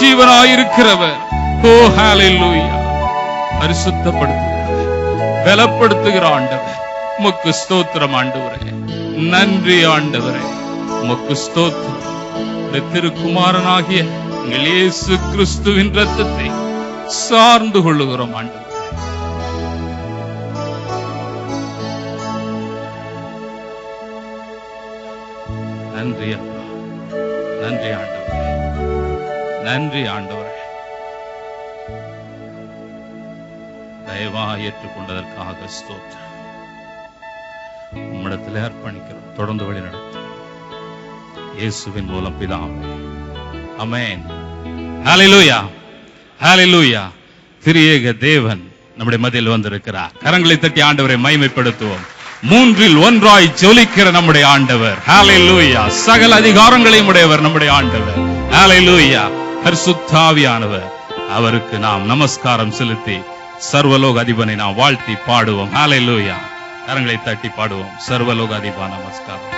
ஜீவனாயிருக்கிறவர். ஓ ஹalleluya. பரிசுத்தப்படுத்துகிறவர், பலப்படுத்துகிற ஆண்டவர், உமக்கு ஸ்தோத்திரம் ஆண்டவரே. நன்றி ஆண்டவரே, உமக்கு ஸ்தோத்திரம். திருக்குமாரனாகிய எங்கள் இயேசு கிறிஸ்துவின் இரத்தத்தை சார்ந்து கொள்ளுகிறோம் ஆண்டவரே. நன்றி அப்பா, நன்றி ஆண்டவரே, நன்றி ஆண்டவரே. தயவா ஏற்றுக்கொண்டதற்காக ஸ்தோத்திரம். உம்மிடத்தில் அர்ப்பணிக்கிறோம். தொடர்ந்து வழி நடத்தும் இயேசுவின் மூலம் பிதாவே, ஆமென். ஹalleluya, ஹalleluya. திரியேக தேவன் நம்முடைய மத்தியில் வந்திருக்கிறார். கரங்களை தட்டி ஆண்டவரை மகிமைப்படுத்துவோம். மூன்றில் ஒன்றாய் ஜொலிக்கிற நம்முடைய ஆண்டவர். ஹalleluya. சகல அதிகாரங்களையும் உடையவர் நம்முடைய ஆண்டவர். ஹalleluya. பரிசுத்த ஆவியானவர், அவருக்கு நாம் நமஸ்காரம் செலுத்தி சர்வலோக அதிபனை நாம் வாழ்த்தி பாடுவோம். ஹalleluya. கரங்களை தட்டி பாடுவோம். சர்வலோக அதிபா நமஸ்காரம்.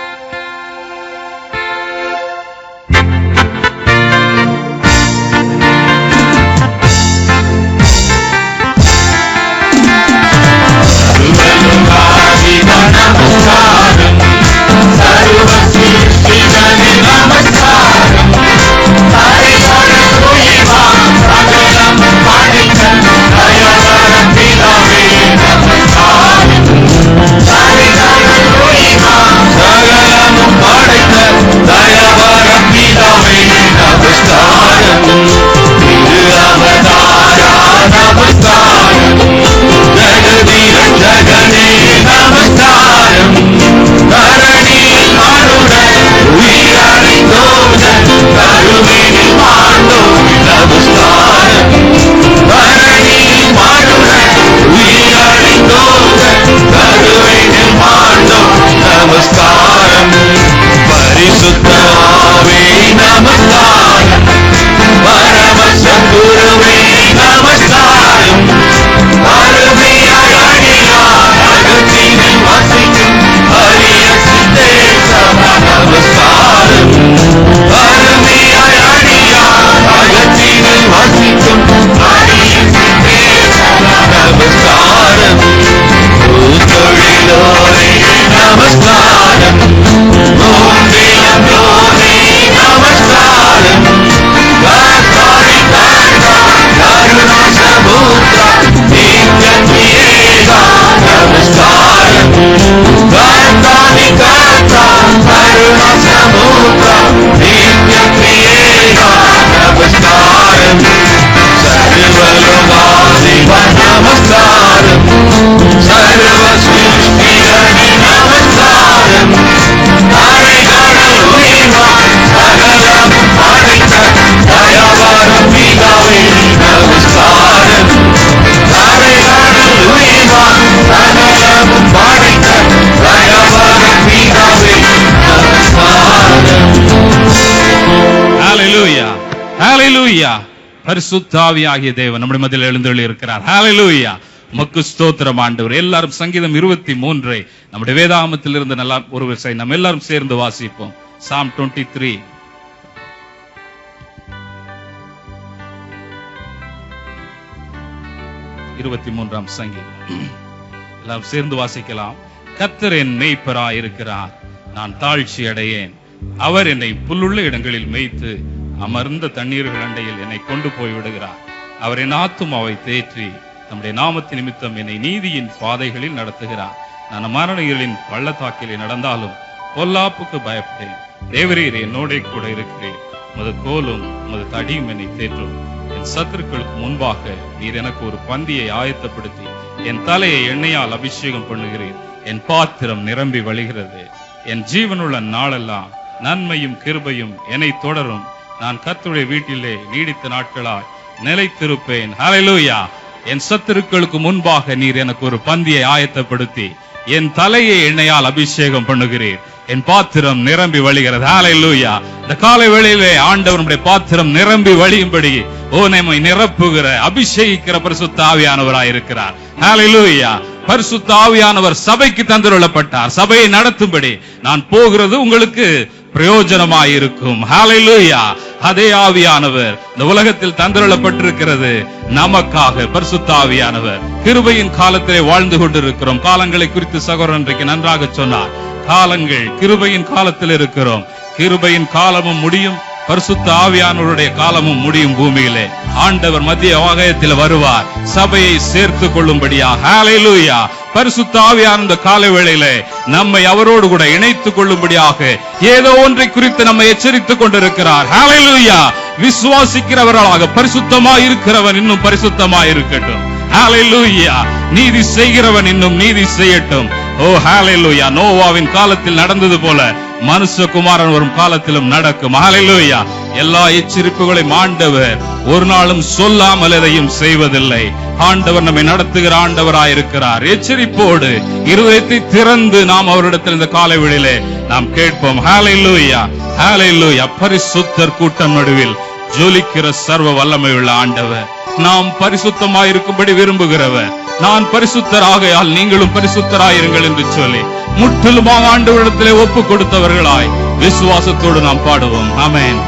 ஹalleluya. பரிசுத்த ஆவியாகிய தேவன் நம்முடைய மத்தியில் எழுந்தருளி இருக்கிறார். ஹalleluya. உமக்கு ஸ்தோத்திரம் ஆண்டவரே. எல்லாரும் சங்கீதம் 23 நம்முடைய வேதாகமத்தில் இருந்து நல்லா ஒரு விஷயம் நம்ம எல்லாரும் சேர்ந்து வாசிப்போம். Psalm 23. சங்கீதம் எல்லாரும் சேர்ந்து வாசிக்கலாம். கர்த்தர் என் மேய்ப்பராய் இருக்கிறார், நான் தாழ்ச்சி அடையேன். அவர் என்னை புல்லுள்ள இடங்களில் மேய்த்து அமர்ந்த தண்ணீர்கள் அண்டையில் என்னை கொண்டு போய் விடுகிறார். அவர் என் ஆத்துமாவை தேற்றி நம்முடைய நாமத்தின் நிமித்தம் என்னை நீதியின் பாதைகளில் நடத்துகிறார். நான் மரண இருளின் பள்ளத்தாக்கிலே நடந்தாலும் பொல்லாப்புக்கு பயப்படேன். தேவரீர் என்னோட கூட இருக்கிறேன். உமது கோலும் உமது தடியும் என்னை தேற்றும். என் சத்துருக்களுக்கு முன்பாக நீர் எனக்கு ஒரு பந்தியை ஆயத்தப்படுத்தி என் தலையை எண்ணெயால் அபிஷேகம் பண்ணுகிறீர். என் பாத்திரம் நிரம்பி வழிகிறது. என் ஜீவனுள்ள நாளெல்லாம் நன்மையும் கிருபையும் என்னை தொடரும். நான் கர்த்தருடைய வீட்டிலே நீடித்த நாட்களாய் நிலைத்திருப்பேன். ஹalleluya. என் சத்துருக்களுக்கு முன்பாக நீர் எனக்கு ஒரு பந்தியை ஆயத்தப்படுத்தி என் தலையை எண்ணெயால் அபிஷேகம் பண்ணுகிறீர். என் பாத்திரம் நிரம்பி வழிகிறது. ஹalleluya. இந்த காலை வேளையிலே ஆண்டவர் நம்முடைய பாத்திரம் நிரம்பி வழியும்படி நம்மை நிரப்புகிற அபிஷேகிக்கிற பரிசுத்த ஆவியானவராய் இருக்கிறார். ஹalleluya. பரிசுத்த ஆவியானவர் சபைக்கு தந்தருளப்பட்டார். சபையை நடத்தும்படி நான் போகிறது உங்களுக்கு பிரயோஜனமாயிருக்கும். ஹalleluya. அதே ஆவியானவர் இந்த உலகத்தில் தந்தருளப்பட்டிருக்கிறது நமக்காக. பரிசுத்த ஆவியானவர் கிருபையின் காலத்திலே வாழ்ந்து கொண்டிருக்கிறோம். காலங்களை குறித்து சகோதரன் இன்றைக்கு நன்றாக சொன்னார். காலங்கள் கிருபையின் காலத்தில் இருக்கிறோம். கிருபையின் காலமும் முடியும், பரிசுத்த ஆவியானவருடைய காலமும் முடியும். பூமியிலே ஆண்டவர் மத்திய வாகயத்தில் வருவார், சபையை சேர்த்து கொள்ளும்படியாக. ஹல்லேலூயா. பரிசுத்த ஆவியான இந்த கால வேளையிலே நம்மை அவரோடு கூட இணைத்துக் கொள்ளும்படியாக ஏதோ ஒன்றை குறித்து நம்மை எச்சரித்துக் கொண்டிருக்கிறார். ஹல்லேலூயா. விசுவாசிக்கிறவர்களாக பரிசுத்தமாய் இருக்கிறவன் இன்னும் பரிசுத்தமாய் இருக்கட்டும். ஹல்லேலூயா. நீதி செய்கிறவன் இன்னும் நீதி செய்யட்டும். ஓ ஹல்லேலூயா. நோவாவின் காலத்தில் நடந்தது போல மனுஷகுமாரன் வரும் காலத்திலும் நடக்கும். ஹல்லேலூயா. எல்லா எச்சரிப்புகளையும் ஆண்டவர் ஒரு நாளும் சொல்லாமல் எதையும் செய்வதில்லை. ஆண்டவர் நம்மை நடத்துகிற ஆண்டவராயிருக்கிறார். எச்சரிப்போடு இருதயத்தை திறந்து நாம் அவரிடத்தில் இந்த காலை வேளையிலே நாம் கேட்போம். ஹல்லேலூயா. ஹல்லேலூயா. பரிசுத்தர் கூட்டம் நடுவில் ஜொலிக்கிற சர்வ வல்லமை உள்ள ஆண்டவர், நாம் பரிசுத்தமாயிருக்கும்படி விரும்புகிறவர். நான் பரிசுத்தராகையால் நீங்களும் பரிசுத்தராயிருங்கள் என்று சொல்லி முற்றிலுமாக ஆண்டவரிடத்திலே ஒப்பு கொடுத்தவர்களாய் விசுவாசத்தோடு நாம் பாடுவோம். ஆமென்.